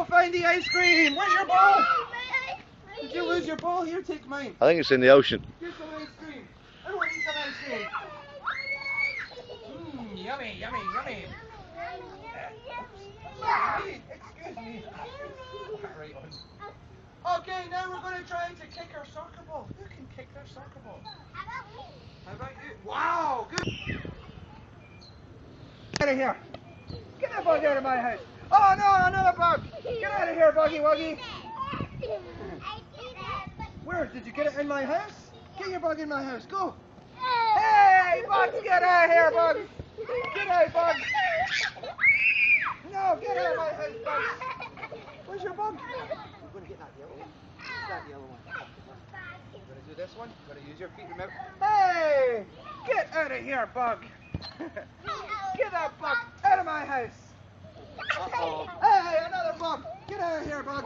go find the ice cream. Where's your ball? Did you lose your ball? Here, take mine. I think it's in the ocean. Here's some ice cream. I want to eat some ice cream. Yummy, yummy, yummy. Excuse me. Right on. Okay, now we're going to try to kick our soccer ball. Who can kick their soccer ball? How about you? Wow, good. Get out of here. Get that bug out of my house. Oh no, another bug. Get out of here, Buggy Wuggy. Where? Did you get it in my house? Get your bug in my house. Go. Hey, bugs, get out of here, bugs. Get out, bugs. No, get out of my house, bugs. Where's your bug? We're going to get that yellow one. That yellow one. You're going to do this one? You're going to use your feet, remember? Hey! Get out of here, bug. Get that bug out of my house. Uh-oh. Hey, another bug. Get out of here, bug.